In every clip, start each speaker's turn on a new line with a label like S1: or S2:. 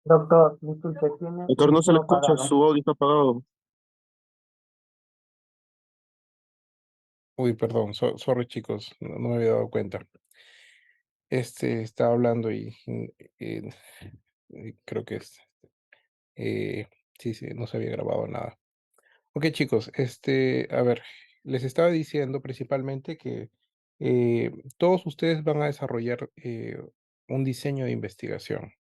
S1: Doctor, disculpe, ¿tiene
S2: Doctor, no se le
S1: micro
S2: escucha,
S1: apagado?
S2: su audio está apagado.
S3: Uy, perdón, sorry chicos, no me había dado cuenta. Estaba hablando y- y creo que eh, sí, sí, no se había grabado nada. Ok chicos, a ver, les estaba diciendo principalmente que todos ustedes van a desarrollar un diseño de investigación,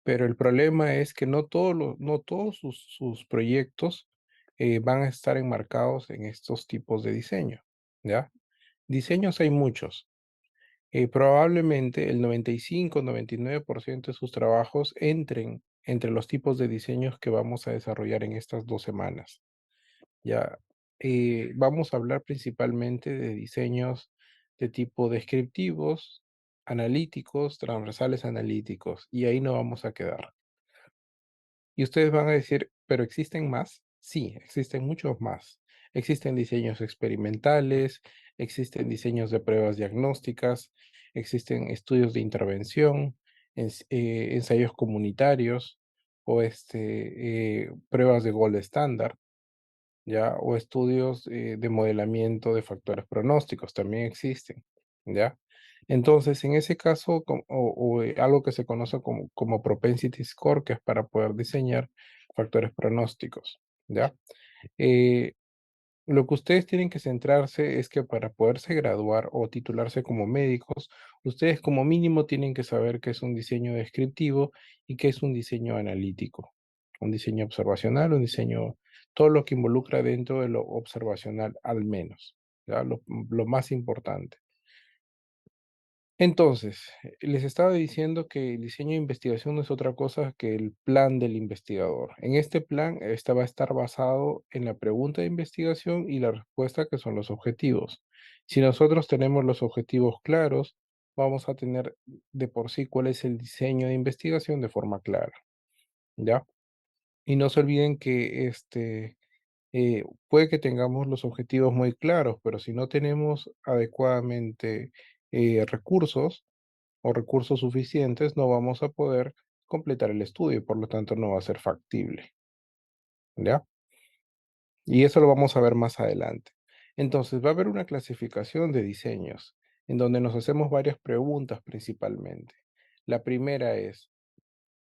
S3: pero el problema es que no todos sus proyectos van a estar enmarcados en estos tipos de diseño, ¿ya? Diseños hay muchos. Probablemente el 95-99% de sus trabajos entren entre los tipos de diseños que vamos a desarrollar en estas 2 semanas. Ya, vamos a hablar principalmente de diseños de tipo descriptivos, analíticos, transversales analíticos, y ahí no vamos a quedar. Y ustedes van a decir, ¿pero existen más? Sí, existen muchos más. Existen diseños experimentales, existen diseños de pruebas diagnósticas, existen estudios de intervención, ensayos comunitarios o pruebas de gold estándar, ¿ya? O estudios de modelamiento de factores pronósticos también existen, ¿ya? Entonces, en ese caso, algo que se conoce como propensity score, que es para poder diseñar factores pronósticos, ¿ya? Eh, lo que ustedes tienen que centrarse es que para poderse graduar o titularse como médicos, ustedes como mínimo tienen que saber qué es un diseño descriptivo y qué es un diseño analítico, un diseño observacional, un diseño, todo lo que involucra dentro de lo observacional al menos, ¿ya? Lo más importante. Entonces, les estaba diciendo que el diseño de investigación no es otra cosa que el plan del investigador. En este plan, va a estar basado en la pregunta de investigación y la respuesta, que son los objetivos. Si nosotros tenemos los objetivos claros, vamos a tener de por sí cuál es el diseño de investigación de forma clara, ¿ya? Y no se olviden que puede que tengamos los objetivos muy claros, pero si no tenemos adecuadamente recursos, o recursos suficientes, no vamos a poder completar el estudio y por lo tanto no va a ser factible, ¿ya? Y eso lo vamos a ver más adelante. Entonces, va a haber una clasificación de diseños en donde nos hacemos varias preguntas principalmente. La primera es,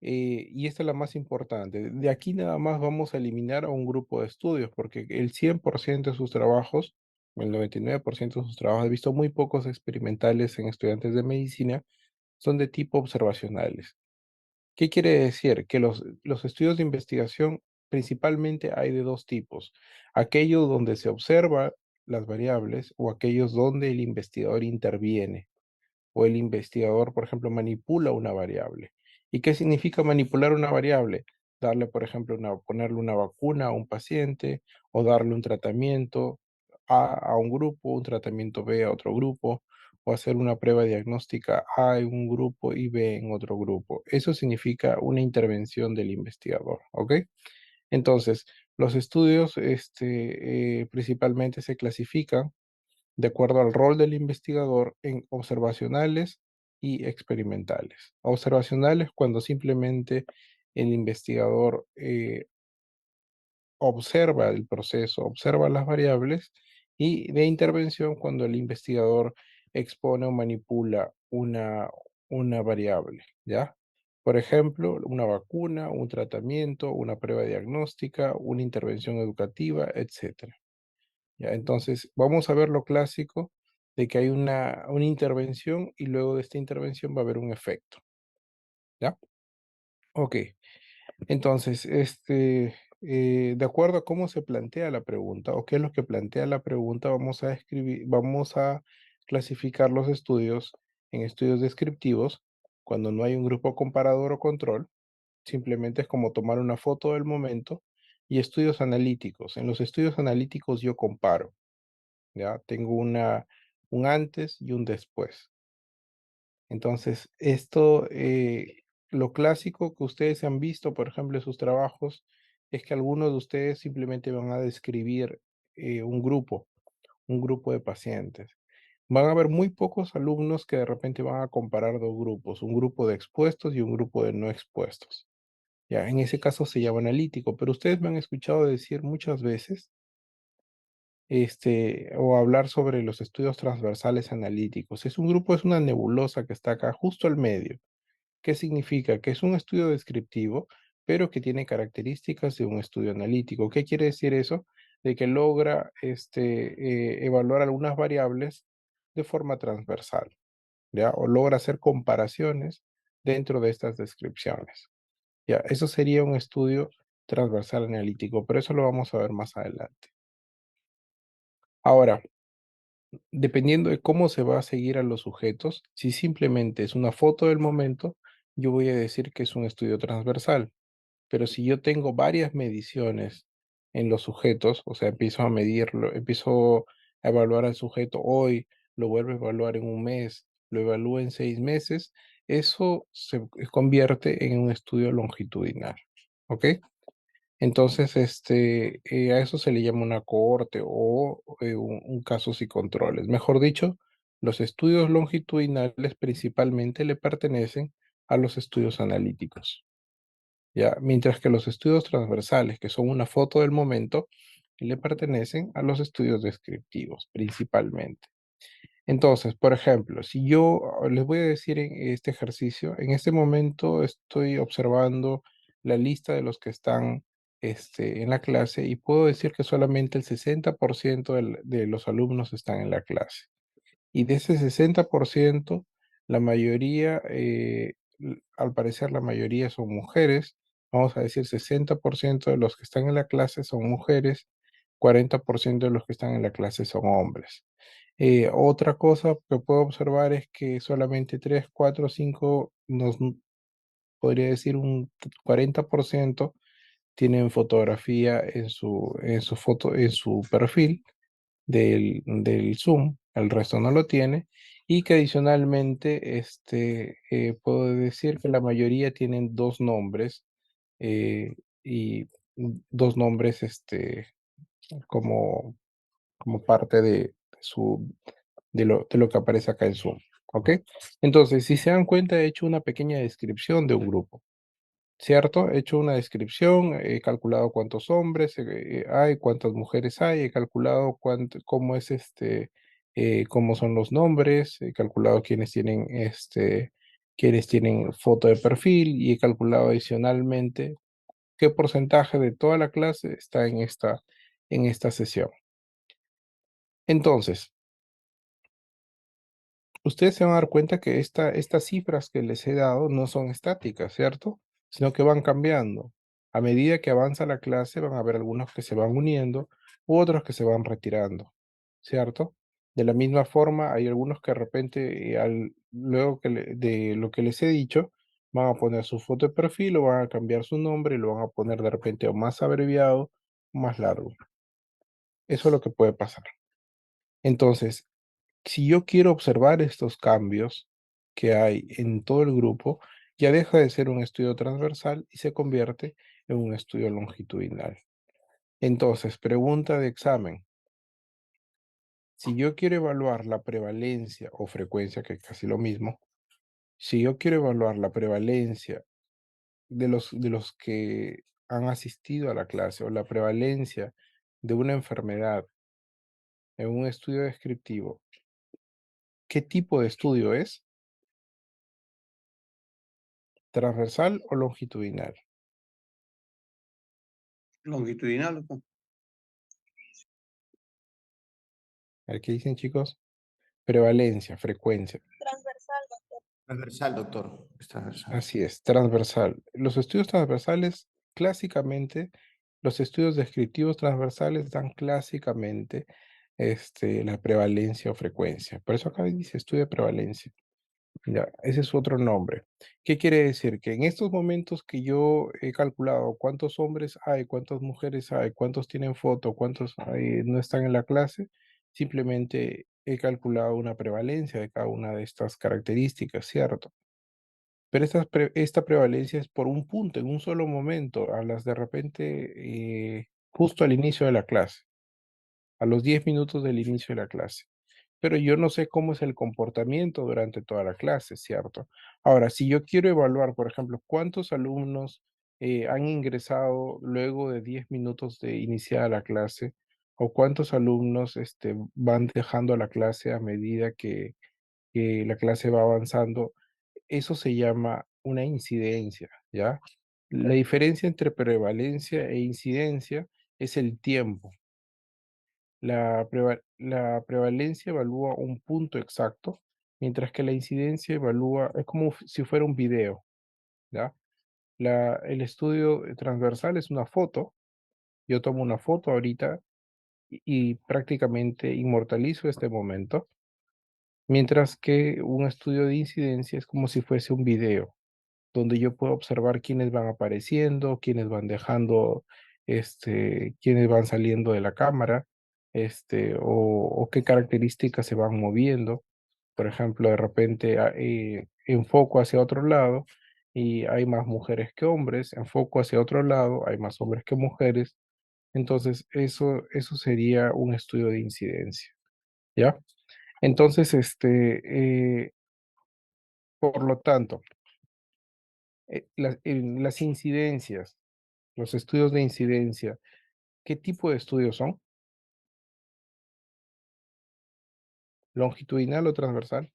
S3: y esta es la más importante, de aquí nada más vamos a eliminar a un grupo de estudios porque el 100% de sus trabajos, el 99% de sus trabajos, he visto muy pocos experimentales en estudiantes de medicina, son de tipo observacionales. ¿Qué quiere decir? Que los estudios de investigación principalmente hay de dos tipos. Aquellos donde se observa las variables o aquellos donde el investigador interviene o el investigador, por ejemplo, manipula una variable. ¿Y qué significa manipular una variable? Darle, por ejemplo, ponerle una vacuna a un paciente o darle un tratamiento a un grupo, un tratamiento B a otro grupo, o hacer una prueba diagnóstica A en un grupo y B en otro grupo. Eso significa una intervención del investigador, ¿ok? Entonces, los estudios principalmente se clasifican de acuerdo al rol del investigador en observacionales y experimentales. Observacionales cuando simplemente el investigador observa el proceso, observa las variables, y de intervención cuando el investigador expone o manipula una variable, ¿ya? Por ejemplo, una vacuna, un tratamiento, una prueba diagnóstica, una intervención educativa, etcétera. ¿Ya? Entonces, vamos a ver lo clásico de que hay una intervención y luego de esta intervención va a haber un efecto, ¿ya? Ok, entonces, de acuerdo a cómo se plantea la pregunta o qué es lo que plantea la pregunta, vamos a clasificar los estudios en estudios descriptivos cuando no hay un grupo comparador o control, simplemente es como tomar una foto del momento, y estudios analíticos. En los estudios analíticos yo comparo. ¿Ya? Tengo un antes y un después. Entonces, lo clásico que ustedes han visto, por ejemplo, en sus trabajos, es que algunos de ustedes simplemente van a describir un grupo de pacientes. Van a haber muy pocos alumnos que de repente van a comparar dos grupos, un grupo de expuestos y un grupo de no expuestos. Ya, en ese caso se llama analítico, pero ustedes me han escuchado decir muchas veces, o hablar sobre los estudios transversales analíticos. Es un grupo, es una nebulosa que está acá justo al medio. ¿Qué significa? Que es un estudio descriptivo, pero que tiene características de un estudio analítico. ¿Qué quiere decir eso? De que logra evaluar algunas variables de forma transversal, ¿ya? O logra hacer comparaciones dentro de estas descripciones. Ya, eso sería un estudio transversal analítico, pero eso lo vamos a ver más adelante. Ahora, dependiendo de cómo se va a seguir a los sujetos, si simplemente es una foto del momento, yo voy a decir que es un estudio transversal. Pero si yo tengo varias mediciones en los sujetos, o sea, empiezo a medirlo, empiezo a evaluar al sujeto hoy, lo vuelvo a evaluar en un mes, lo evalúo en 6 meses, eso se convierte en un estudio longitudinal. ¿Ok? Entonces, a eso se le llama una cohorte o un casos y controles. Mejor dicho, los estudios longitudinales principalmente le pertenecen a los estudios analíticos. ¿Ya? Mientras que los estudios transversales, que son una foto del momento, le pertenecen a los estudios descriptivos, principalmente. Entonces, por ejemplo, si yo les voy a decir en este ejercicio, en este momento estoy observando la lista de los que están en la clase y puedo decir que solamente el 60% de los alumnos están en la clase. Y de ese 60%, la mayoría, al parecer la mayoría son mujeres, vamos a decir 60% de los que están en la clase son mujeres, 40% de los que están en la clase son hombres. Otra cosa que puedo observar es que solamente 3, 4, 5, podría decir un 40% tienen fotografía en su foto, en su perfil del Zoom, el resto no lo tiene, y que adicionalmente puedo decir que la mayoría tienen dos nombres, eh, y dos nombres como, como parte de lo que aparece acá en Zoom. ¿Ok? Entonces, si se dan cuenta, he hecho una pequeña descripción de un grupo. ¿Cierto? He hecho una descripción, he calculado cuántos hombres hay, cuántas mujeres hay, he calculado cómo es cómo son los nombres, he calculado quiénes tienen foto de perfil y he calculado adicionalmente qué porcentaje de toda la clase está en esta sesión. Entonces, ustedes se van a dar cuenta que estas cifras que les he dado no son estáticas, ¿cierto? Sino que van cambiando. A medida que avanza la clase, van a haber algunos que se van uniendo u otros que se van retirando, ¿cierto? De la misma forma, hay algunos que de repente, luego de lo que les he dicho, van a poner su foto de perfil o van a cambiar su nombre y lo van a poner de repente o más abreviado o más largo. Eso es lo que puede pasar. Entonces, si yo quiero observar estos cambios que hay en todo el grupo, ya deja de ser un estudio transversal y se convierte en un estudio longitudinal. Entonces, pregunta de examen. Si yo quiero evaluar la prevalencia o frecuencia, que es casi lo mismo, si yo quiero evaluar la prevalencia de los que han asistido a la clase o la prevalencia de una enfermedad en un estudio descriptivo, ¿qué tipo de estudio es? ¿Transversal o longitudinal?
S2: Longitudinal, doctor.
S3: A ver, ¿qué dicen, chicos? Prevalencia, frecuencia.
S2: Transversal, doctor. Es transversal.
S3: Así es, transversal. Los estudios transversales, clásicamente, los estudios descriptivos transversales dan clásicamente la prevalencia o frecuencia. Por eso acá dice estudio de prevalencia. Ya, ese es otro nombre. ¿Qué quiere decir? Que en estos momentos que yo he calculado cuántos hombres hay, cuántas mujeres hay, cuántos tienen foto, cuántos no están en la clase, simplemente he calculado una prevalencia de cada una de estas características, ¿cierto? Pero esta prevalencia es por un punto, en un solo momento, a las de repente, justo al inicio de la clase, a los 10 minutos del inicio de la clase. Pero yo no sé cómo es el comportamiento durante toda la clase, ¿cierto? Ahora, si yo quiero evaluar, por ejemplo, cuántos alumnos han ingresado luego de 10 minutos de iniciar la clase, o cuántos alumnos van dejando la clase a medida que la clase va avanzando. Eso se llama una incidencia, ¿ya? La diferencia entre prevalencia e incidencia es el tiempo. La prevalencia evalúa un punto exacto, mientras que la incidencia evalúa, es como si fuera un video, ¿ya? El estudio transversal es una foto. Yo tomo una foto ahorita y prácticamente inmortalizo este momento, mientras que un estudio de incidencia es como si fuese un video, donde yo puedo observar quiénes van apareciendo, quiénes van dejando, quiénes van saliendo de la cámara, o qué características se van moviendo. Por ejemplo, de repente enfoco hacia otro lado y hay más mujeres que hombres, enfoco hacia otro lado, hay más hombres que mujeres. Entonces, eso sería un estudio de incidencia, ¿ya? Entonces, por lo tanto, las incidencias, los estudios de incidencia, ¿qué tipo de estudios son? ¿Longitudinal o transversal?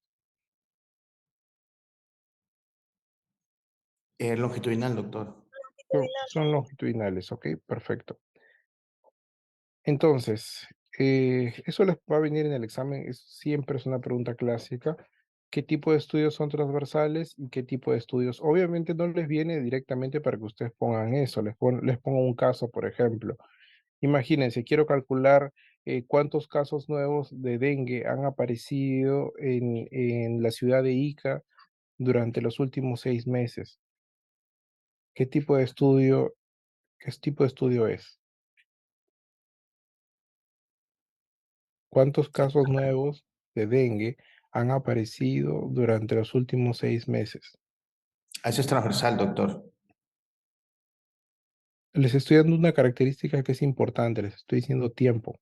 S2: Longitudinal, doctor.
S3: Son longitudinales, ok, perfecto. Entonces, eso les va a venir en el examen, siempre es una pregunta clásica. ¿Qué tipo de estudios son transversales y qué tipo de estudios? Obviamente no les viene directamente para que ustedes pongan eso, les pongo un caso, por ejemplo. Imagínense, quiero calcular cuántos casos nuevos de dengue han aparecido en la ciudad de Ica durante los últimos 6 meses. ¿Qué tipo de estudio, qué tipo de estudio es? ¿Cuántos casos nuevos de dengue han aparecido durante los últimos 6 meses?
S2: Eso es transversal, doctor.
S3: Les estoy dando una característica que es importante, les estoy diciendo tiempo.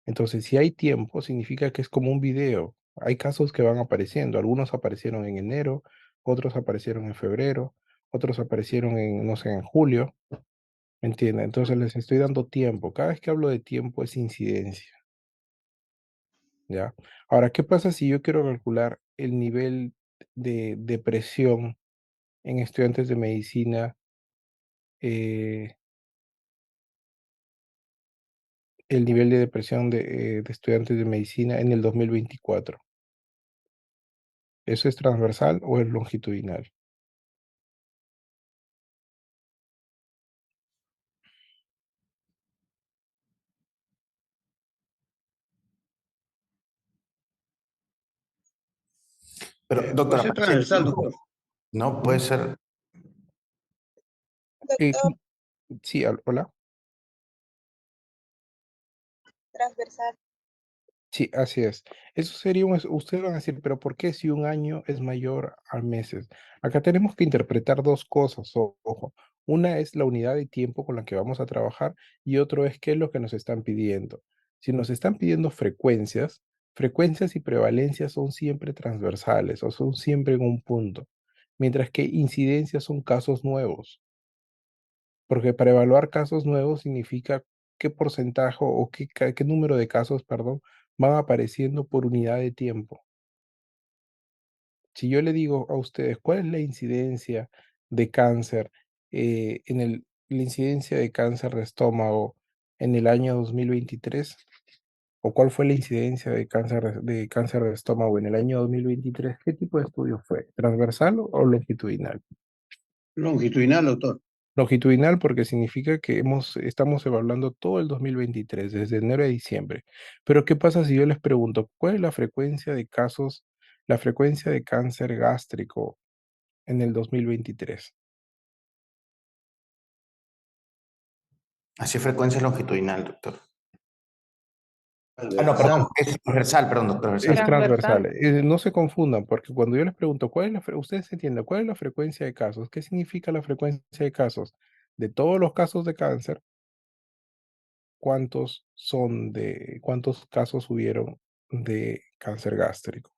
S3: Entonces, si hay tiempo, significa que es como un video. Hay casos que van apareciendo. Algunos aparecieron en enero, otros aparecieron en febrero, otros aparecieron en, no sé, en julio. ¿Me entienden? Entonces les estoy dando tiempo. Cada vez que hablo de tiempo es incidencia, ¿ya? Ahora, ¿qué pasa si yo quiero calcular el nivel de depresión en estudiantes de medicina, eh, el nivel de depresión de estudiantes de medicina en el 2024? ¿Eso es transversal o es longitudinal?
S2: Pero,
S1: Puede
S2: doctor,
S1: ser
S2: aparece el
S1: transversal,
S2: tiempo.
S1: doctor.
S2: No puede ser.
S3: Eh,
S4: Doctor,
S3: sí, hola.
S4: transversal.
S3: Sí, así es. Eso sería ustedes van a decir, pero ¿por qué si un año es mayor a meses? Acá tenemos que interpretar dos cosas, ojo. Una es la unidad de tiempo con la que vamos a trabajar y otro es qué es lo que nos están pidiendo. Si nos están pidiendo frecuencias, frecuencias y prevalencias son siempre transversales o son siempre en un punto, mientras que incidencias son casos nuevos. Porque para evaluar casos nuevos significa qué porcentaje o qué número de casos, perdón, van apareciendo por unidad de tiempo. Si yo le digo a ustedes cuál es la incidencia de cáncer, la incidencia de cáncer de estómago en el año 2023, o cuál fue la incidencia de cáncer de estómago en el año 2023, ¿qué tipo de estudio fue? ¿Transversal o longitudinal?
S1: Longitudinal, doctor.
S3: Longitudinal porque significa que estamos evaluando todo el 2023, desde enero a diciembre. Pero ¿qué pasa si yo les pregunto, cuál es la frecuencia de casos, la frecuencia de cáncer gástrico en el 2023?
S2: Así frecuencia longitudinal, doctor. Ah, no,
S1: Transversal.
S2: perdón. Es transversal, perdón, doctor.
S3: Es
S2: Transversal.
S3: transversal. No se confundan, porque cuando yo les pregunto, ustedes entienden, ¿cuál es la frecuencia de casos? ¿Qué significa la frecuencia de casos? De todos los casos de cáncer, ¿cuántos casos hubieron de cáncer gástrico?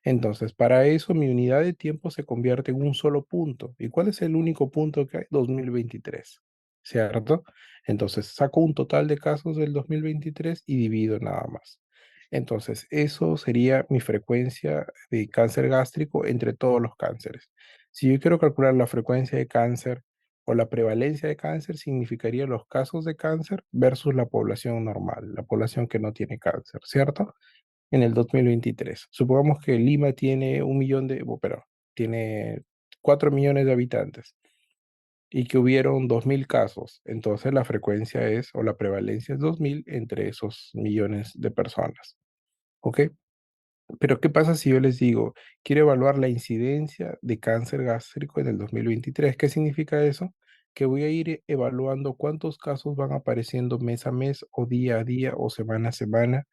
S3: Entonces, para eso mi unidad de tiempo se convierte en un solo punto. ¿Y cuál es el único punto que hay? 2023, ¿cierto? Entonces, saco un total de casos del 2023 y divido nada más. Entonces, eso sería mi frecuencia de cáncer gástrico entre todos los cánceres. Si yo quiero calcular la frecuencia de cáncer o la prevalencia de cáncer, significaría los casos de cáncer versus la población normal, la población que no tiene cáncer, ¿cierto? En el 2023. Supongamos que Lima tiene pero tiene 4 millones de habitantes y que hubieron 2.000 casos. Entonces la frecuencia es, o la prevalencia es 2.000 entre esos millones de personas. ¿Ok? Pero ¿qué pasa si yo les digo, quiero evaluar la incidencia de cáncer gástrico en el 2023? ¿Qué significa eso? Que voy a ir evaluando cuántos casos van apareciendo mes a mes o día a día o semana a semana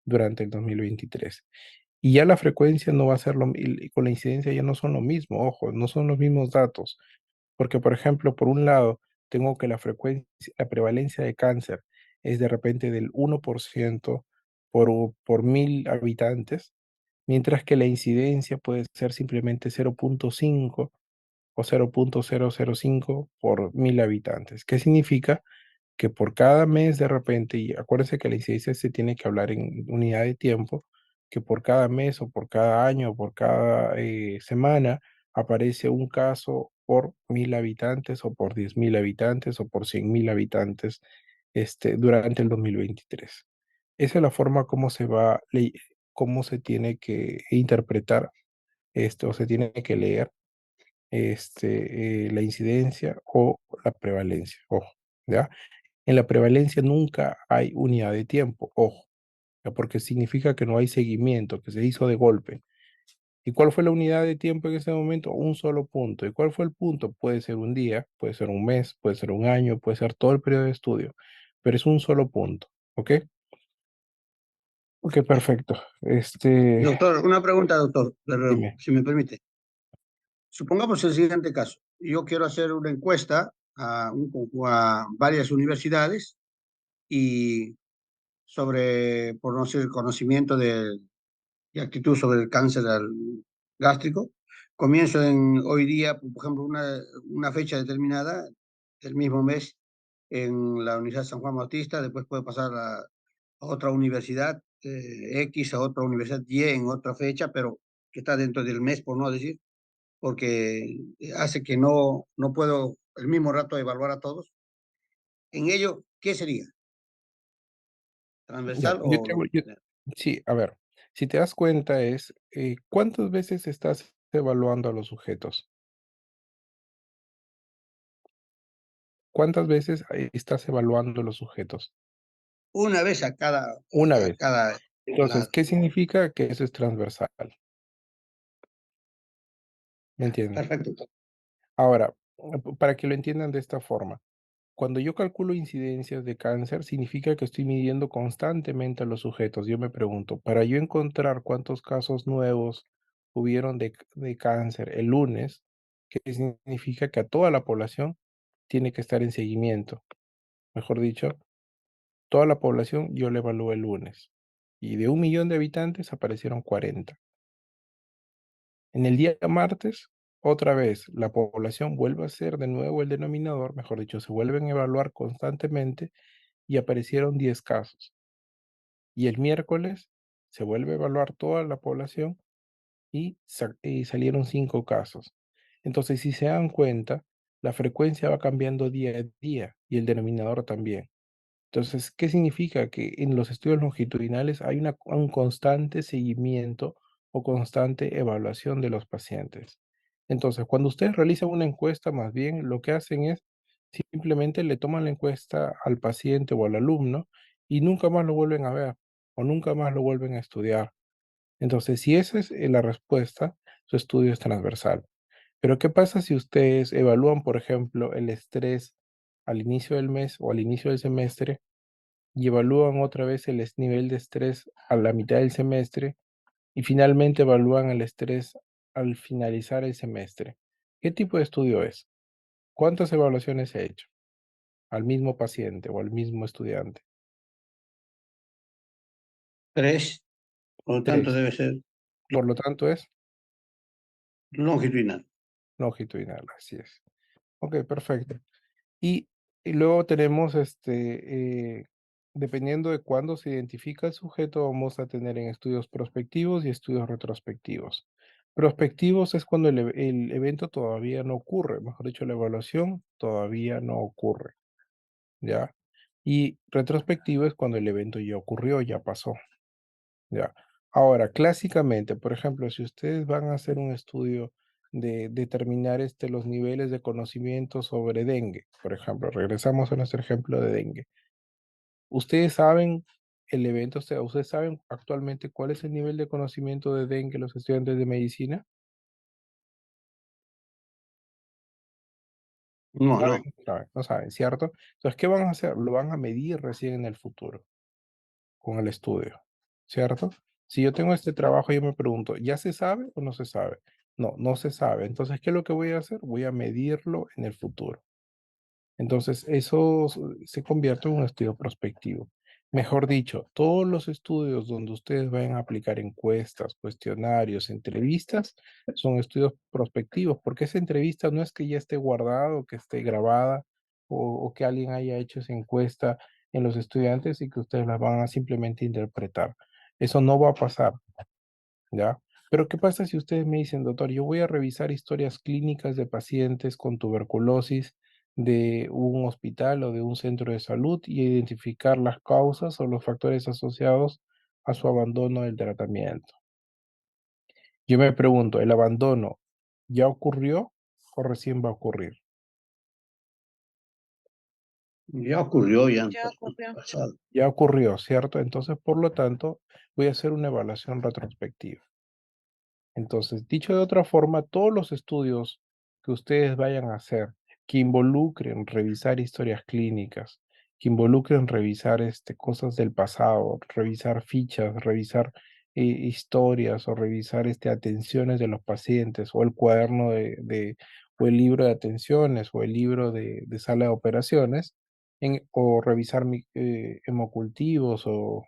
S3: durante el 2023. Y ya la frecuencia no va a ser y con la incidencia ya no son lo mismo, ojo, no son los mismos datos, porque por ejemplo, por un lado, tengo que la frecuencia, la prevalencia de cáncer es de repente del 1% por 1.000 habitantes, mientras que la incidencia puede ser simplemente 0.5 o 0.005 por 1.000 habitantes. ¿Qué significa? Que por cada mes de repente, y acuérdense que la incidencia se tiene que hablar en unidad de tiempo, que por cada mes o por cada año o por cada semana aparece un caso por 1.000 habitantes o por 10.000 habitantes o por 100.000 habitantes durante el 2023. Esa es la forma como cómo se tiene que interpretar esto, o se tiene que leer la incidencia o la prevalencia. Ojo, ¿ya? En la prevalencia nunca hay unidad de tiempo, ojo, ya, porque significa que no hay seguimiento, que se hizo de golpe. ¿Y cuál fue la unidad de tiempo en ese momento? Un solo punto. ¿Y cuál fue el punto? Puede ser un día, puede ser un mes, puede ser un año, puede ser todo el periodo de estudio, pero es un solo punto, ¿ok? Ok, perfecto.
S1: Doctor, una pregunta, doctor, perdón,
S3: Dime.
S1: si me permite. Supongamos el siguiente caso. Yo quiero hacer una encuesta a varias universidades y por no sé, conocimiento y actitud sobre el cáncer gástrico. Comienzo hoy día, por ejemplo, una fecha determinada, el mismo mes, en la Universidad San Juan Bautista, después puede pasar a otra universidad X, a otra universidad Y en otra fecha, pero que está dentro del mes, por no decir, porque hace que no puedo el mismo rato evaluar a todos. En ello, ¿qué sería?
S3: Ya,
S1: ¿Transversal o longitudinal?
S3: sí, a ver, si te das cuenta ¿cuántas veces estás evaluando a los sujetos? ¿Cuántas veces estás evaluando los sujetos?
S1: Una vez
S3: Una
S1: a
S3: vez.
S1: cada
S3: Entonces,
S1: lado.
S3: ¿qué significa que eso es transversal? ¿Me entienden?
S1: Perfecto.
S3: Ahora, para que lo entiendan de esta forma, cuando yo calculo incidencias de cáncer, significa que estoy midiendo constantemente a los sujetos. Yo me pregunto, para yo encontrar cuántos casos nuevos hubieron de cáncer el lunes, ¿qué significa? Que a toda la población tiene que estar en seguimiento. Mejor dicho, toda la población yo la evalúo el lunes. Y de 1 millón de habitantes aparecieron 40. En el día martes, otra vez, la población vuelve a ser de nuevo el denominador, mejor dicho, se vuelven a evaluar constantemente y aparecieron 10 casos. Y el miércoles se vuelve a evaluar toda la población y salieron 5 casos. Entonces, si se dan cuenta, la frecuencia va cambiando día a día y el denominador también. Entonces, ¿qué significa? Que en los estudios longitudinales hay un constante seguimiento o constante evaluación de los pacientes. Entonces, cuando ustedes realizan una encuesta, más bien lo que hacen es simplemente le toman la encuesta al paciente o al alumno y nunca más lo vuelven a ver o nunca más lo vuelven a estudiar. Entonces, si esa es la respuesta, su estudio es transversal. Pero ¿qué pasa si ustedes evalúan, por ejemplo, el estrés al inicio del mes o al inicio del semestre y evalúan otra vez nivel de estrés a la mitad del semestre y finalmente evalúan el estrés al finalizar el semestre? ¿Qué tipo de estudio es? ¿Cuántas evaluaciones se ha hecho al mismo paciente o al mismo estudiante?
S1: 3, por lo tanto
S3: Tres.
S1: debe ser.
S3: Por lo tanto, es
S1: longitudinal.
S3: longitudinal, así es. Ok, perfecto. Y, y luego tenemos, dependiendo de cuándo se identifica el sujeto, vamos a tener en estudios prospectivos y estudios retrospectivos. Prospectivos es cuando el evento todavía no ocurre, mejor dicho, la evaluación todavía no ocurre, ¿ya? Y retrospectivo es cuando el evento ya ocurrió, ya pasó, ¿ya? Ahora, clásicamente, por ejemplo, si ustedes van a hacer un estudio de determinar los niveles de conocimiento sobre dengue, por ejemplo, regresamos a nuestro ejemplo de dengue. Ustedes saben el evento, o sea, ustedes saben actualmente cuál es el nivel de conocimiento de dengue los estudiantes de medicina.
S1: No,
S3: ¿Saben?
S1: no.
S3: No saben, ¿cierto? Entonces, ¿qué van a hacer? Lo van a medir recién en el futuro, con el estudio, ¿cierto? Si yo tengo este trabajo, yo me pregunto, ¿ya se sabe o no se sabe? No, no se sabe. Entonces, ¿qué es lo que voy a hacer? Voy a medirlo en el futuro. Entonces, eso se convierte en un estudio prospectivo. Mejor dicho, todos los estudios donde ustedes vayan a aplicar encuestas, cuestionarios, entrevistas, son estudios prospectivos, porque esa entrevista no es que ya esté guardada o que esté grabada o que alguien haya hecho esa encuesta en los estudiantes y que ustedes la van a simplemente interpretar. Eso no va a pasar. ¿Ya? Pero ¿qué pasa si ustedes me dicen, doctor, yo voy a revisar historias clínicas de pacientes con tuberculosis de un hospital o de un centro de salud y identificar las causas o los factores asociados a su abandono del tratamiento? Yo me pregunto, ¿el abandono ya ocurrió o recién va a ocurrir?
S1: Ya ocurrió ya en
S4: Ya ocurrió.
S1: pasado.
S3: Ya ocurrió, ¿cierto? Entonces, por lo tanto, voy a hacer una evaluación retrospectiva. Entonces, dicho de otra forma, todos los estudios que ustedes vayan a hacer, que involucren revisar historias clínicas, que involucren revisar cosas del pasado, revisar fichas, revisar historias o revisar atenciones de los pacientes o el cuaderno o el libro de atenciones o el libro de sala de operaciones, o revisar hemocultivos o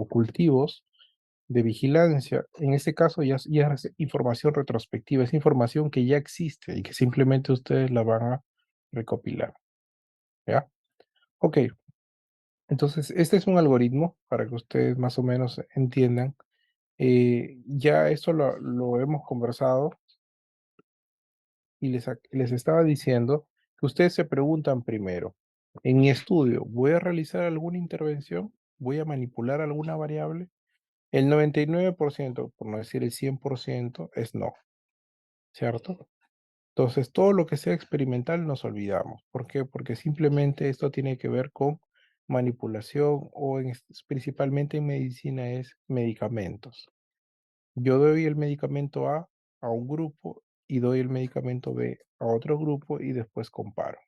S3: cultivos de vigilancia. En este caso ya es información retrospectiva, es información que ya existe y que simplemente ustedes la van a recopilar. ¿Ya? Ok, entonces este es un algoritmo para que ustedes más o menos entiendan. Ya esto lo hemos conversado y les estaba diciendo que ustedes se preguntan primero, en mi estudio, ¿voy a realizar alguna intervención? ¿Voy a manipular alguna variable? El 99%, por no decir el 100%, es no, ¿cierto? Entonces, todo lo que sea experimental nos olvidamos. ¿Por qué? Porque simplemente esto tiene que ver con manipulación o principalmente en medicina es medicamentos. Yo doy el medicamento A un grupo y doy el medicamento B a otro grupo y después comparo,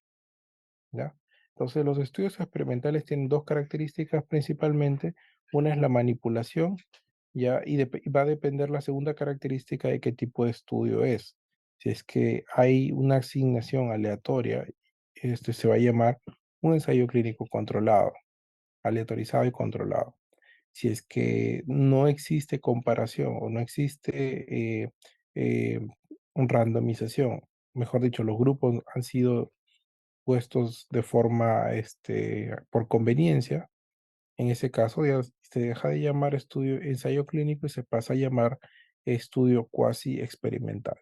S3: ¿ya? Entonces, los estudios experimentales tienen dos características principalmente. Una es la manipulación, ¿ya? Y va a depender la segunda característica de qué tipo de estudio es. Si es que hay una asignación aleatoria, se va a llamar un ensayo clínico controlado, aleatorizado y controlado. Si es que no existe comparación o no existe eh, randomización, mejor dicho, los grupos han sido puestos de forma, por conveniencia, en ese caso ya se deja de llamar estudio, ensayo clínico y se pasa a llamar estudio cuasi experimental,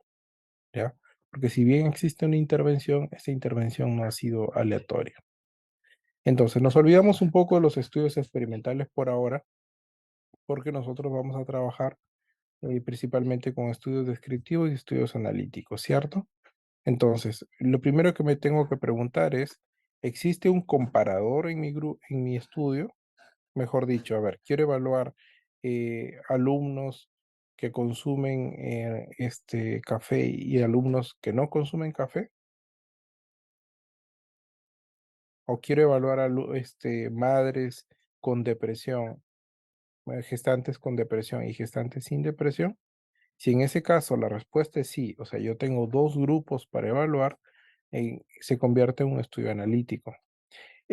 S3: ¿ya? Porque si bien existe una intervención, esta intervención no ha sido aleatoria. Entonces, nos olvidamos un poco de los estudios experimentales por ahora, porque nosotros vamos a trabajar principalmente con estudios descriptivos y estudios analíticos, ¿cierto? Entonces, lo primero que me tengo que preguntar es, ¿existe un comparador en en mi estudio? Mejor dicho, a ver, quiero evaluar alumnos que consumen café y alumnos que no consumen café, o quiero evaluar madres con depresión, gestantes con depresión y gestantes sin depresión. Si en ese caso la respuesta es sí, o sea, yo tengo dos grupos para evaluar, se convierte en un estudio analítico.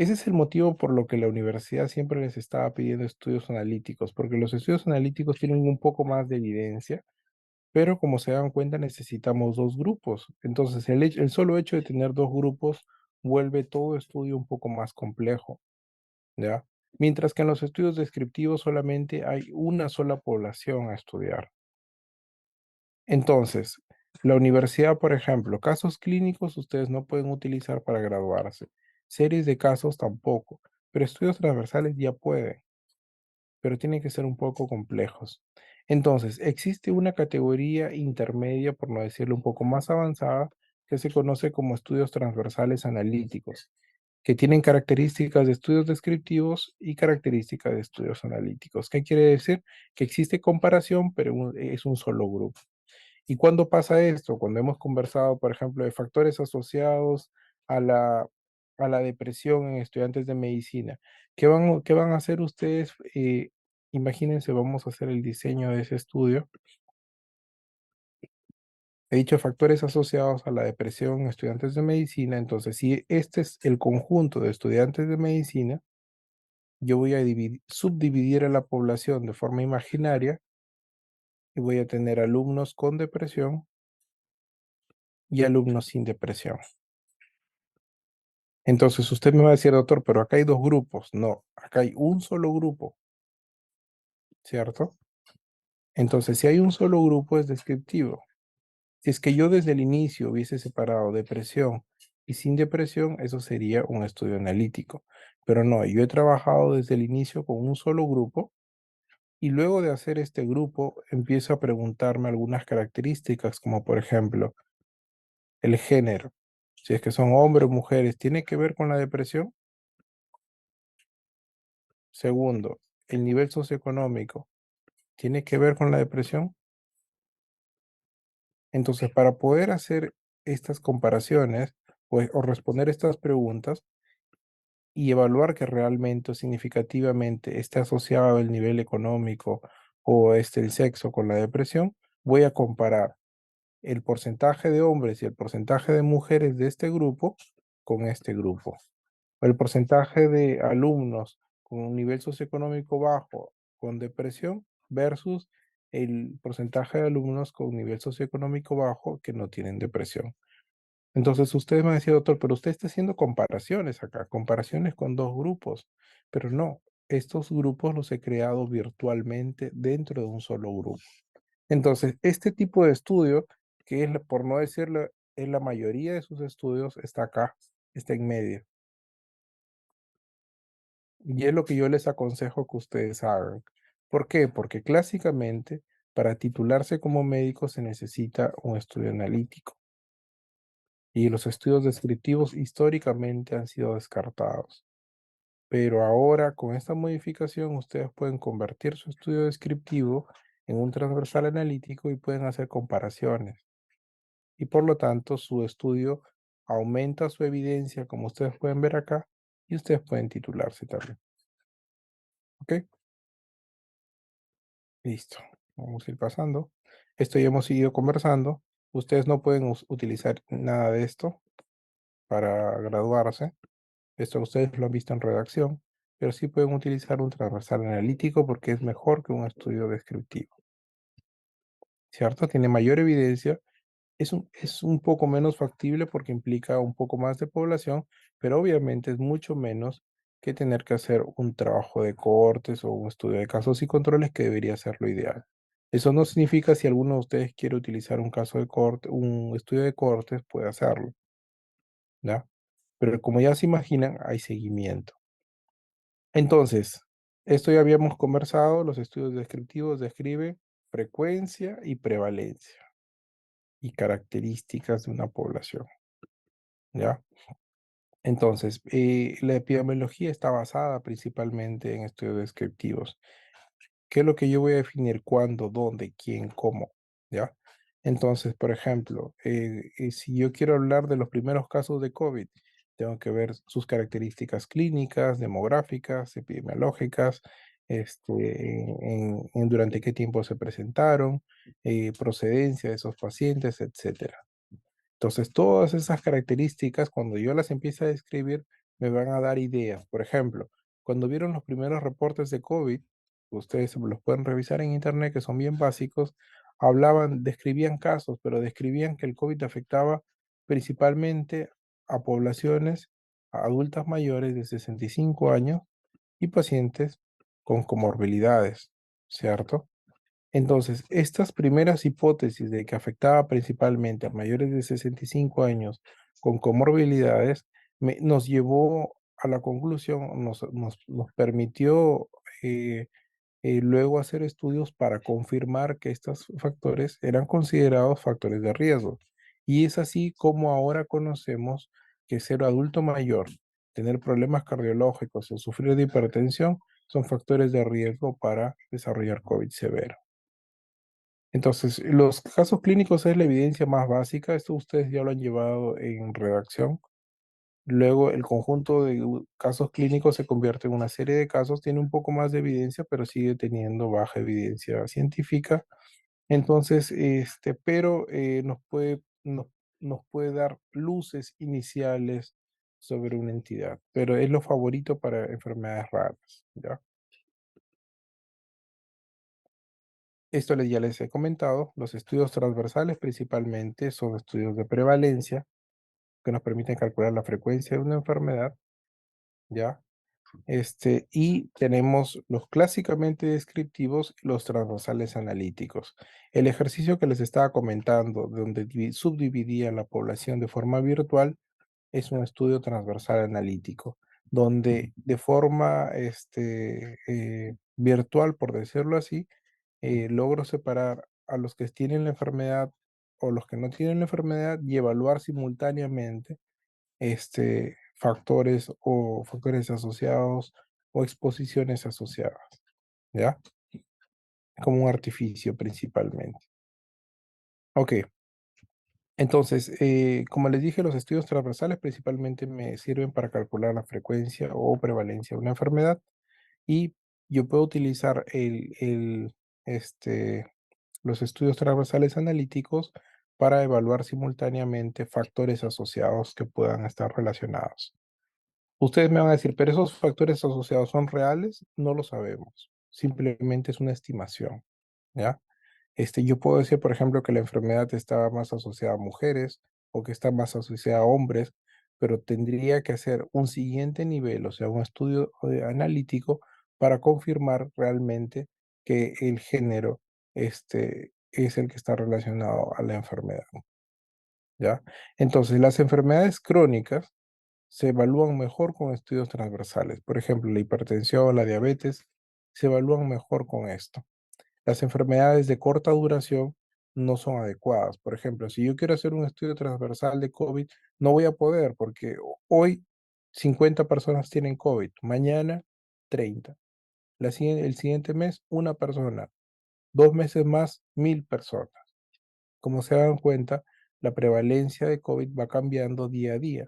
S3: Ese es el motivo por lo que la universidad siempre les estaba pidiendo estudios analíticos, porque los estudios analíticos tienen un poco más de evidencia, pero como se dan cuenta necesitamos dos grupos. Entonces el solo hecho de tener dos grupos vuelve todo estudio un poco más complejo, ¿ya? Mientras que en los estudios descriptivos solamente hay una sola población a estudiar. Entonces, la universidad, por ejemplo, casos clínicos ustedes no pueden utilizar para graduarse. Series de casos tampoco, pero estudios transversales ya pueden, pero tienen que ser un poco complejos. Entonces, existe una categoría intermedia, por no decirlo un poco más avanzada, que se conoce como estudios transversales analíticos, que tienen características de estudios descriptivos y características de estudios analíticos. ¿Qué quiere decir? Que existe comparación, pero es un solo grupo. ¿Y cuándo pasa esto? Cuando hemos conversado, por ejemplo, de factores asociados a la depresión en estudiantes de medicina. Qué van a hacer ustedes? Imagínense, vamos a hacer el diseño de ese estudio. He dicho factores asociados a la depresión en estudiantes de medicina. Entonces, si este es el conjunto de estudiantes de medicina, yo voy a subdividir a la población de forma imaginaria y voy a tener alumnos con depresión y alumnos sin depresión. Entonces usted me va a decir, doctor, pero acá hay dos grupos. No, acá hay un solo grupo, ¿cierto? Entonces, si hay un solo grupo es descriptivo. Si es que yo desde el inicio hubiese separado depresión y sin depresión, eso sería un estudio analítico. Pero no, yo he trabajado desde el inicio con un solo grupo y luego de hacer este grupo empiezo a preguntarme algunas características, como por ejemplo, el género. Si es que son hombres o mujeres, ¿tiene que ver con la depresión? Segundo, el nivel socioeconómico tiene que ver con la depresión. Entonces, para poder hacer estas comparaciones, pues, o responder estas preguntas y evaluar que realmente o significativamente esté asociado el nivel económico o el sexo con la depresión, voy a comparar el porcentaje de hombres y el porcentaje de mujeres de este grupo con este grupo. El porcentaje de alumnos con un nivel socioeconómico bajo con depresión versus el porcentaje de alumnos con un nivel socioeconómico bajo que no tienen depresión. Entonces ustedes me van a decir, doctor, pero usted está haciendo comparaciones acá, comparaciones con dos grupos, pero no, estos grupos los he creado virtualmente dentro de un solo grupo. Entonces, este tipo de estudio, que es, por no decirlo, es la mayoría de sus estudios, está acá, está en medio. Y es lo que yo les aconsejo que ustedes hagan. ¿Por qué? Porque clásicamente para titularse como médico se necesita un estudio analítico y los estudios descriptivos históricamente han sido descartados. Pero ahora con esta modificación ustedes pueden convertir su estudio descriptivo en un transversal analítico y pueden hacer comparaciones. Y por lo tanto su estudio aumenta su evidencia, como ustedes pueden ver acá, y ustedes pueden titularse también. ¿Ok? Listo. Vamos a ir pasando. Esto ya hemos seguido conversando. Ustedes no pueden utilizar nada de esto para graduarse. Esto ustedes lo han visto en redacción, pero sí pueden utilizar un transversal analítico porque es mejor que un estudio descriptivo. ¿Cierto? Tiene mayor evidencia. Es un poco menos factible porque implica un poco más de población, pero obviamente es mucho menos que tener que hacer un trabajo de cohortes o un estudio de casos y controles que debería ser lo ideal. Eso no significa si alguno de ustedes quiere utilizar un caso de cohorte, un estudio de cohortes, puede hacerlo, ¿ya? Pero como ya se imaginan, hay seguimiento. Entonces, esto ya habíamos conversado, los estudios descriptivos describen frecuencia y prevalencia y características de una población, ¿ya? Entonces, la epidemiología está basada principalmente en estudios descriptivos. ¿Qué es lo que yo voy a definir? ¿Cuándo, dónde, quién, cómo? ¿Ya? Entonces, por ejemplo, si yo quiero hablar de los primeros casos de COVID, tengo que ver sus características clínicas, demográficas, epidemiológicas, durante qué tiempo se presentaron, procedencia de esos pacientes, etcétera. Entonces, todas esas características, cuando yo las empiezo a describir, me van a dar ideas. Por ejemplo, cuando vieron los primeros reportes de COVID, ustedes los pueden revisar en internet, que son bien básicos, describían casos, pero describían que el COVID afectaba principalmente a poblaciones adultas mayores de 65 años y pacientes con comorbilidades, ¿cierto? Entonces, estas primeras hipótesis de que afectaba principalmente a mayores de 65 años con comorbilidades nos llevó a la conclusión, nos permitió eh, luego hacer estudios para confirmar que estos factores eran considerados factores de riesgo. Y es así como ahora conocemos que ser adulto mayor, tener problemas cardiológicos o sufrir de hipertensión son factores de riesgo para desarrollar COVID severo. Entonces, los casos clínicos es la evidencia más básica, esto ustedes ya lo han llevado en redacción. Luego, el conjunto de casos clínicos se convierte en una serie de casos, tiene un poco más de evidencia, pero sigue teniendo baja evidencia científica. Entonces, pero nos puede dar luces iniciales sobre una entidad, pero es lo favorito para enfermedades raras, ¿ya? Esto ya les he comentado, los estudios transversales principalmente son estudios de prevalencia que nos permiten calcular la frecuencia de una enfermedad, ¿ya? Y tenemos los clásicamente descriptivos y los transversales analíticos. El ejercicio que les estaba comentando, donde subdividía la población de forma virtual, es un estudio transversal analítico, donde de forma virtual, por decirlo así, logro separar a los que tienen la enfermedad o los que no tienen la enfermedad y evaluar simultáneamente factores asociados o exposiciones asociadas, ¿ya? Como un artificio principalmente. Ok, entonces, como les dije, los estudios transversales principalmente me sirven para calcular la frecuencia o prevalencia de una enfermedad y yo puedo utilizar los estudios transversales analíticos para evaluar simultáneamente factores asociados que puedan estar relacionados. Ustedes me van a decir, pero esos factores asociados son reales, no lo sabemos. Simplemente es una estimación, ¿ya? Yo puedo decir, por ejemplo, que la enfermedad está más asociada a mujeres o que está más asociada a hombres, pero tendría que hacer un siguiente nivel, o sea, un estudio analítico para confirmar realmente que el género es el que está relacionado a la enfermedad, ¿ya? Entonces, las enfermedades crónicas se evalúan mejor con estudios transversales. Por ejemplo, la hipertensión, la diabetes, se evalúan mejor con esto. Las enfermedades de corta duración no son adecuadas. Por ejemplo, si yo quiero hacer un estudio transversal de COVID, no voy a poder porque hoy 50 personas tienen COVID, mañana 30. El siguiente mes, una persona. 2 meses más, 1000 personas. Como se dan cuenta, la prevalencia de COVID va cambiando día a día.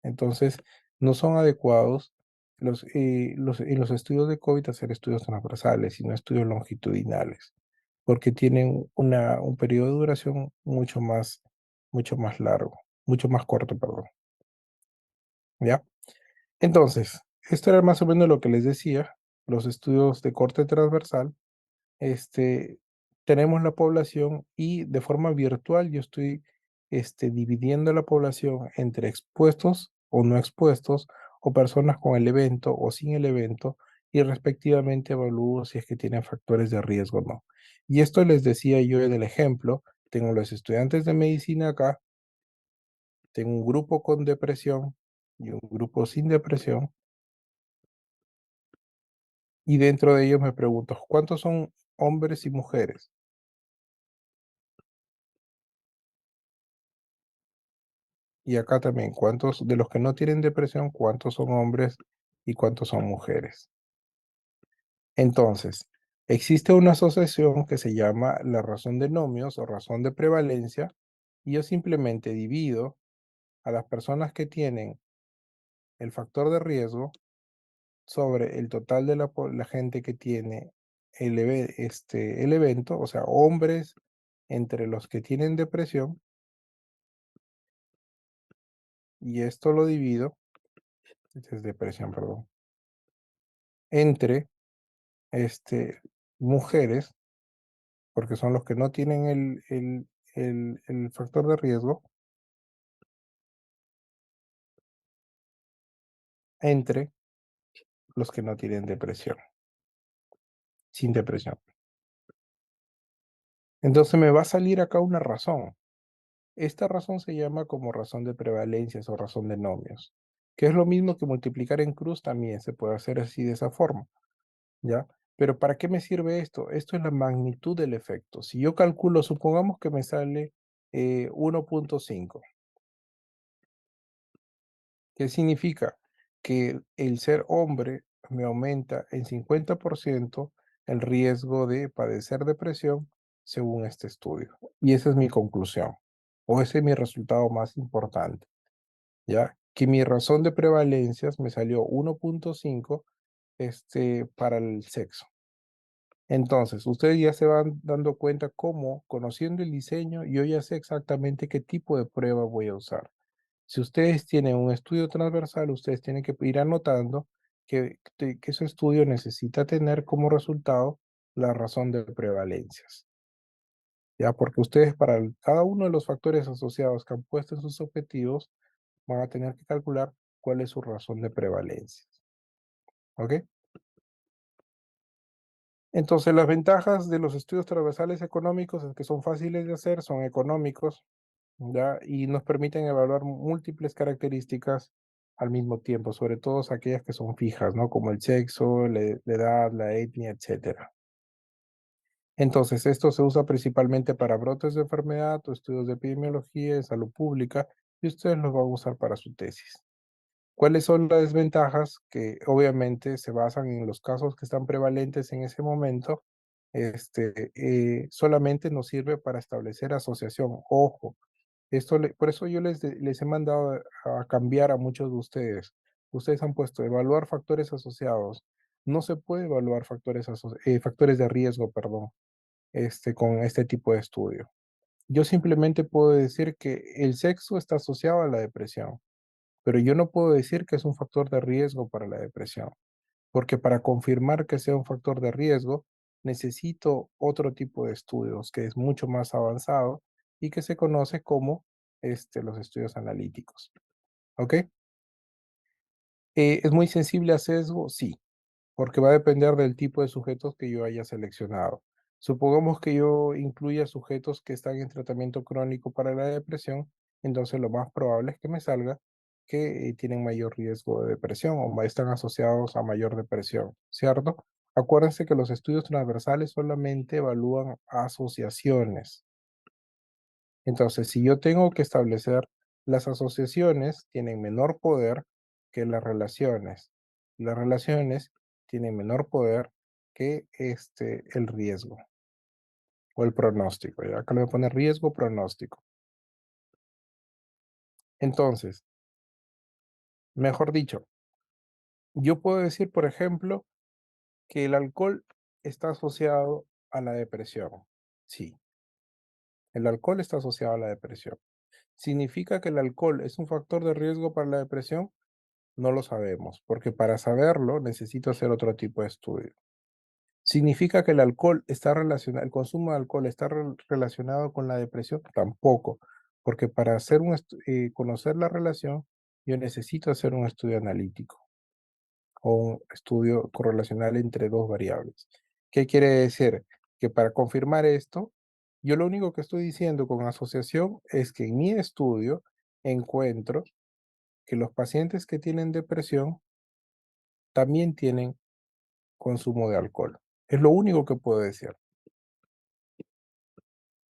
S3: Entonces, no son adecuados en los estudios de COVID hacer estudios transversales, sino estudios longitudinales, porque tienen un periodo de duración mucho más largo, mucho más corto, perdón. ¿Ya? Entonces, esto era más o menos lo que les decía, los estudios de corte transversal este, tenemos la población y de forma virtual yo estoy dividiendo la población entre expuestos o no expuestos o personas con el evento o sin el evento y respectivamente evalúo si es que tienen factores de riesgo o no. Y esto les decía yo en el ejemplo, tengo los estudiantes de medicina acá, tengo un grupo con depresión y un grupo sin depresión y dentro de ellos me pregunto, ¿cuántos son hombres y mujeres? Y acá también, ¿cuántos de los que no tienen depresión, cuántos son hombres y cuántos son mujeres? Entonces, existe una asociación que se llama la razón de nomios o razón de prevalencia, y yo simplemente divido a las personas que tienen el factor de riesgo sobre el total de la gente que tiene el evento, o sea, hombres entre los que tienen depresión, y esto lo divido esta es depresión, perdón, entre mujeres, porque son los que no tienen el factor de riesgo, entre los que no tienen depresión, sin depresión. Entonces me va a salir acá una razón. Esta razón se llama como razón de prevalencias o razón de nomios, que es lo mismo que multiplicar en cruz, también se puede hacer así de esa forma, ¿ya? Pero ¿para qué me sirve esto? Esto es la magnitud del efecto. Si yo calculo, supongamos que me sale 1.5, ¿qué significa? Que el ser hombre me aumenta en 50% el riesgo de padecer depresión según este estudio. Y esa es mi conclusión, o ese es mi resultado más importante, ¿ya? Que mi razón de prevalencias me salió 1.5 para el sexo. Entonces, ustedes ya se van dando cuenta cómo, conociendo el diseño, yo ya sé exactamente qué tipo de prueba voy a usar. Si ustedes tienen un estudio transversal, ustedes tienen que ir anotando que ese estudio necesita tener como resultado la razón de prevalencias. Ya, porque ustedes cada uno de los factores asociados que han puesto en sus objetivos van a tener que calcular cuál es su razón de prevalencias. ¿Ok? Entonces, las ventajas de los estudios transversales económicos es que son fáciles de hacer, son económicos, ¿ya? Y nos permiten evaluar múltiples características al mismo tiempo, sobre todo aquellas que son fijas, ¿no? Como el sexo, la edad, la etnia, etcétera. Entonces, esto se usa principalmente para brotes de enfermedad o estudios de epidemiología y salud pública, y ustedes los van a usar para su tesis. ¿Cuáles son las desventajas? Que obviamente se basan en los casos que están prevalentes en ese momento. Solamente nos sirve para establecer asociación. Ojo, por eso yo les he mandado a cambiar a muchos de ustedes. Ustedes han puesto evaluar factores asociados. No se puede evaluar factores de riesgo, perdón, con este tipo de estudio. Yo simplemente puedo decir que el sexo está asociado a la depresión, pero yo no puedo decir que es un factor de riesgo para la depresión, porque para confirmar que sea un factor de riesgo, necesito otro tipo de estudios que es mucho más avanzado y que se conoce como los estudios analíticos. ¿Ok? ¿Es muy sensible a sesgo? Sí, porque va a depender del tipo de sujetos que yo haya seleccionado. Supongamos que yo incluya sujetos que están en tratamiento crónico para la depresión, entonces lo más probable es que me salga que tienen mayor riesgo de depresión o están asociados a mayor depresión, ¿cierto? Acuérdense que los estudios transversales solamente evalúan asociaciones. Entonces, si yo tengo que establecer, las asociaciones tienen menor poder que las relaciones tienen menor poder que el riesgo o el pronóstico. ¿Ya? Acá le voy a poner riesgo pronóstico. Entonces, mejor dicho, yo puedo decir, por ejemplo, que el alcohol está asociado a la depresión. Sí, el alcohol está asociado a la depresión. ¿Significa que el alcohol es un factor de riesgo para la depresión? No lo sabemos, porque para saberlo necesito hacer otro tipo de estudio. ¿Significa que el consumo de alcohol está relacionado con la depresión? Tampoco, porque para conocer la relación, yo necesito hacer un estudio analítico o un estudio correlacional entre dos variables. ¿Qué quiere decir? Que para confirmar esto, yo lo único que estoy diciendo con asociación es que en mi estudio encuentro que los pacientes que tienen depresión también tienen consumo de alcohol. Es lo único que puedo decir.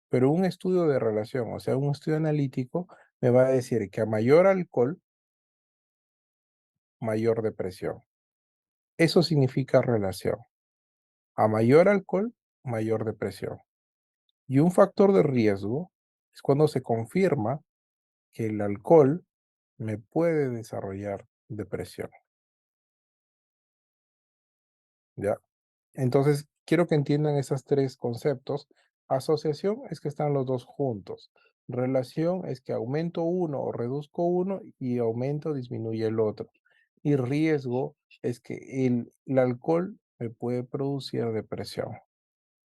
S3: Pero un estudio de relación, o sea, un estudio analítico, me va a decir que a mayor alcohol, mayor depresión. Eso significa relación. A mayor alcohol, mayor depresión. Y un factor de riesgo es cuando se confirma que el alcohol me puede desarrollar depresión. ¿Ya? Entonces, quiero que entiendan esos tres conceptos. Asociación es que están los dos juntos. Relación es que aumento uno o reduzco uno y aumento o disminuye el otro. Y riesgo es que el alcohol me puede producir depresión,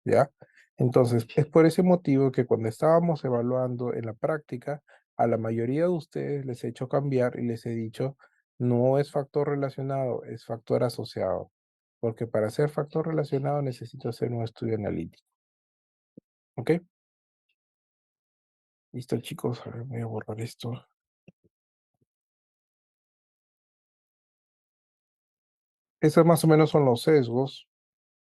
S3: ¿ya? Entonces, es por ese motivo que cuando estábamos evaluando en la práctica, a la mayoría de ustedes les he hecho cambiar y les he dicho, no es factor relacionado, es factor asociado, porque para ser factor relacionado necesito hacer un estudio analítico, ¿ok? Listo, chicos, a ver, voy a borrar esto. Esos más o menos son los sesgos.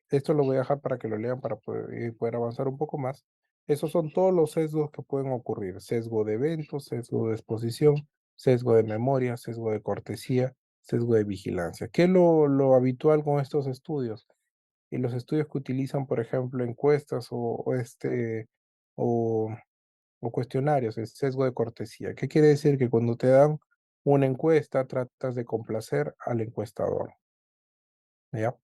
S3: Esto lo voy a dejar para que lo lean para poder avanzar un poco más. Esos son todos los sesgos que pueden ocurrir. Sesgo de eventos, sesgo de exposición, sesgo de memoria, sesgo de cortesía, sesgo de vigilancia. ¿Qué es lo habitual con estos estudios? Y los estudios que utilizan, por ejemplo, encuestas o, o cuestionarios, el sesgo de cortesía. ¿Qué quiere decir? Que cuando te dan una encuesta, tratas de complacer al encuestador. ¿Ya?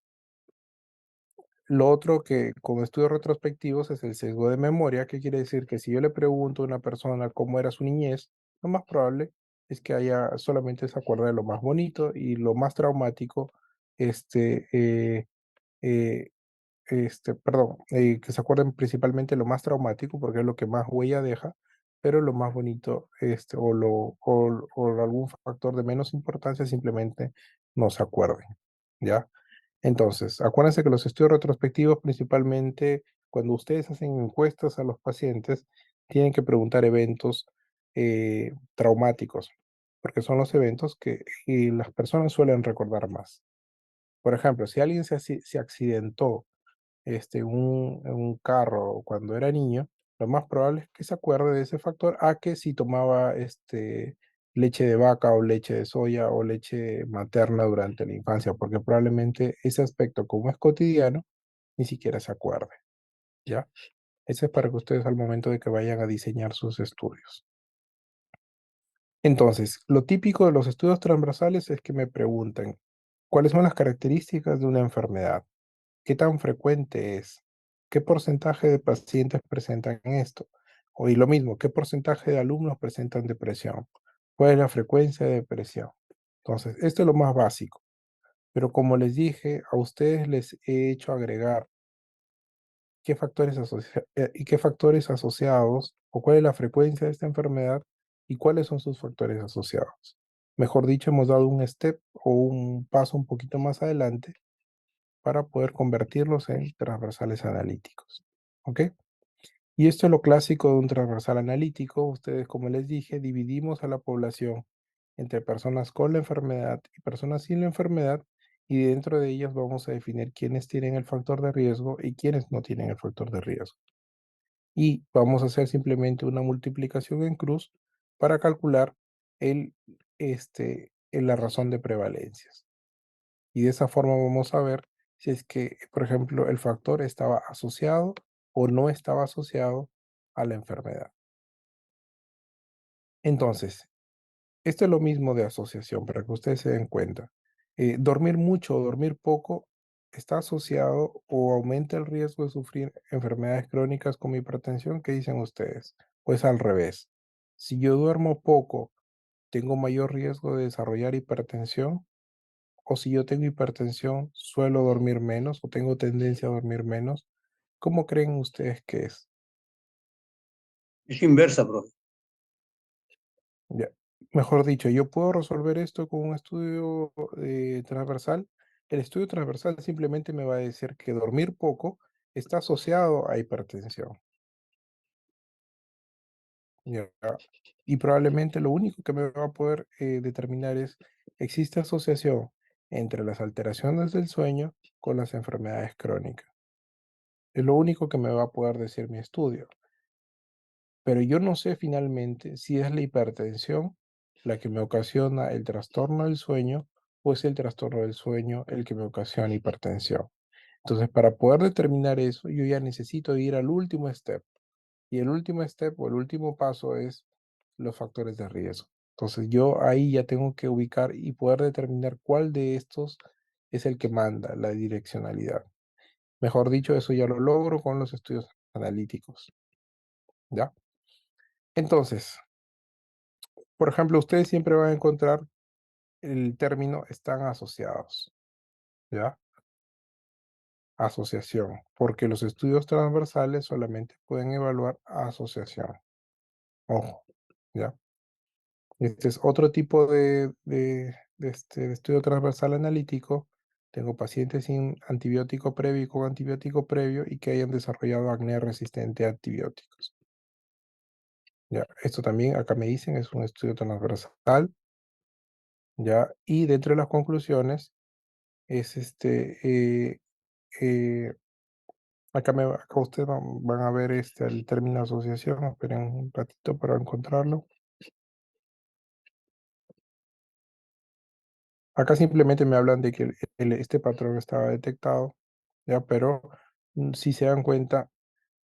S3: Lo otro que con estudios retrospectivos es el sesgo de memoria, que quiere decir que si yo le pregunto a una persona cómo era su niñez, lo más probable es que haya solamente se acuerde de lo más bonito y lo más traumático, este, eh, que se acuerden principalmente lo más traumático porque es lo que más huella deja, pero lo más bonito, o algún factor de menos importancia simplemente no se acuerden, ¿ya? Entonces, acuérdense que los estudios retrospectivos, principalmente cuando ustedes hacen encuestas a los pacientes, tienen que preguntar eventos traumáticos, porque son los eventos que las personas suelen recordar más. Por ejemplo, si alguien se accidentó en un carro cuando era niño, lo más probable es que se acuerde de ese factor a que si tomaba leche de vaca o leche de soya o leche materna durante la infancia, porque probablemente ese aspecto, como es cotidiano, ni siquiera se acuerde, ¿ya? Ese es para que ustedes al momento de que vayan a diseñar sus estudios. Entonces, lo típico de los estudios transversales es que me pregunten, ¿cuáles son las características de una enfermedad? ¿Qué tan frecuente es? ¿Qué porcentaje de pacientes presentan esto? Y lo mismo, ¿qué porcentaje de alumnos presentan depresión? ¿Cuál es la frecuencia de depresión? Entonces, esto es lo más básico. Pero como les dije, a ustedes les he hecho agregar qué factores asociados o cuál es la frecuencia de esta enfermedad y cuáles son sus factores asociados. Mejor dicho, hemos dado un step o un paso un poquito más adelante para poder convertirlos en transversales analíticos. ¿Ok? Y esto es lo clásico de un transversal analítico. Ustedes, como les dije, dividimos a la población entre personas con la enfermedad y personas sin la enfermedad, y dentro de ellas vamos a definir quiénes tienen el factor de riesgo y quiénes no tienen el factor de riesgo. Y vamos a hacer simplemente una multiplicación en cruz para calcular la razón de prevalencias. Y de esa forma vamos a ver si es que, por ejemplo, el factor estaba asociado o no estaba asociado a la enfermedad. Entonces, esto es lo mismo de asociación, para que ustedes se den cuenta. Dormir mucho o dormir poco está asociado o aumenta el riesgo de sufrir enfermedades crónicas como hipertensión. ¿Qué dicen ustedes? Pues al revés. Si yo duermo poco, ¿tengo mayor riesgo de desarrollar hipertensión? O si yo tengo hipertensión, suelo dormir menos o tengo tendencia a dormir menos. ¿Cómo creen ustedes que es?
S1: Es inversa, profe.
S3: Ya. Mejor dicho, yo puedo resolver esto con un estudio transversal. El estudio transversal simplemente me va a decir que dormir poco está asociado a hipertensión. Ya. Y probablemente lo único que me va a poder determinar es, ¿existe asociación entre las alteraciones del sueño con las enfermedades crónicas? Es lo único que me va a poder decir mi estudio. Pero yo no sé finalmente si es la hipertensión la que me ocasiona el trastorno del sueño o es el trastorno del sueño el que me ocasiona hipertensión. Entonces, para poder determinar eso, yo ya necesito ir al último step. Y el último step o el último paso es los factores de riesgo. Entonces, yo ahí ya tengo que ubicar y poder determinar cuál de estos es el que manda la direccionalidad. Mejor dicho, eso ya lo logro con los estudios analíticos. ¿Ya? Entonces, por ejemplo, ustedes siempre van a encontrar el término están asociados, ¿ya? Asociación, porque los estudios transversales solamente pueden evaluar asociación. Ojo, ¿ya? Este es otro tipo de estudio transversal analítico. Tengo pacientes sin antibiótico previo y con antibiótico previo y que hayan desarrollado acné resistente a antibióticos. Ya, esto también acá me dicen es un estudio transversal, ya, y dentro de las conclusiones es acá ustedes van a ver el término asociación. Esperen un ratito para encontrarlo. Acá simplemente me hablan de que este patrón estaba detectado, ya, pero si se dan cuenta,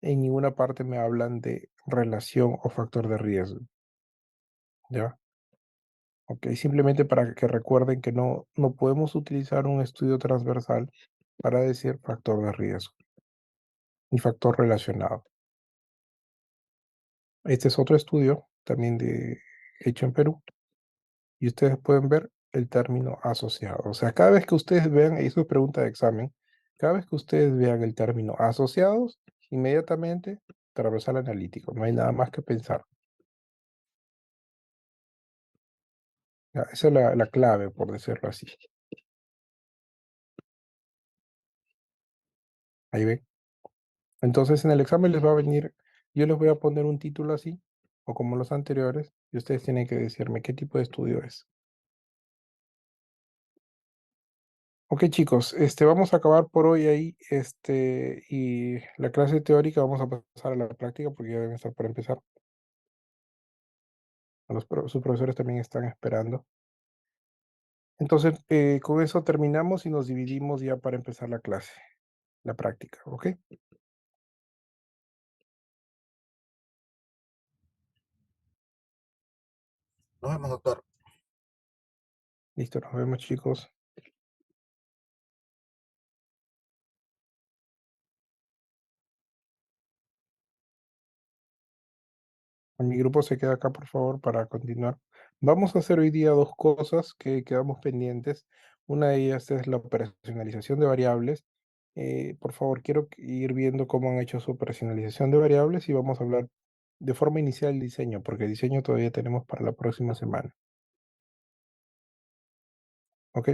S3: en ninguna parte me hablan de relación o factor de riesgo, ya. Ok, simplemente para que recuerden que no podemos utilizar un estudio transversal para decir factor de riesgo ni factor relacionado. Este es otro estudio también hecho en Perú y ustedes pueden ver el término asociado. O sea, cada vez que ustedes vean, y eso es pregunta de examen, cada vez que ustedes vean el término asociados, inmediatamente transversal analítico. No hay nada más que pensar. Ya, esa es la clave, por decirlo así. Ahí ven. Entonces en el examen les va a venir, yo les voy a poner un título así, o como los anteriores, y ustedes tienen que decirme qué tipo de estudio es. Ok, chicos, vamos a acabar por hoy ahí, y la clase teórica vamos a pasar a la práctica porque ya deben estar por empezar. Sus profesores también están esperando. Entonces, con eso terminamos y nos dividimos ya para empezar la clase, la práctica, ¿ok?
S2: Nos vemos, doctor.
S3: Listo, nos vemos, chicos. Mi grupo se queda acá, por favor, para continuar. Vamos a hacer hoy día dos cosas que quedamos pendientes. Una de ellas es la operacionalización de variables. Por favor, quiero ir viendo cómo han hecho su operacionalización de variables y vamos a hablar de forma inicial del diseño, porque el diseño todavía tenemos para la próxima semana. ¿Ok?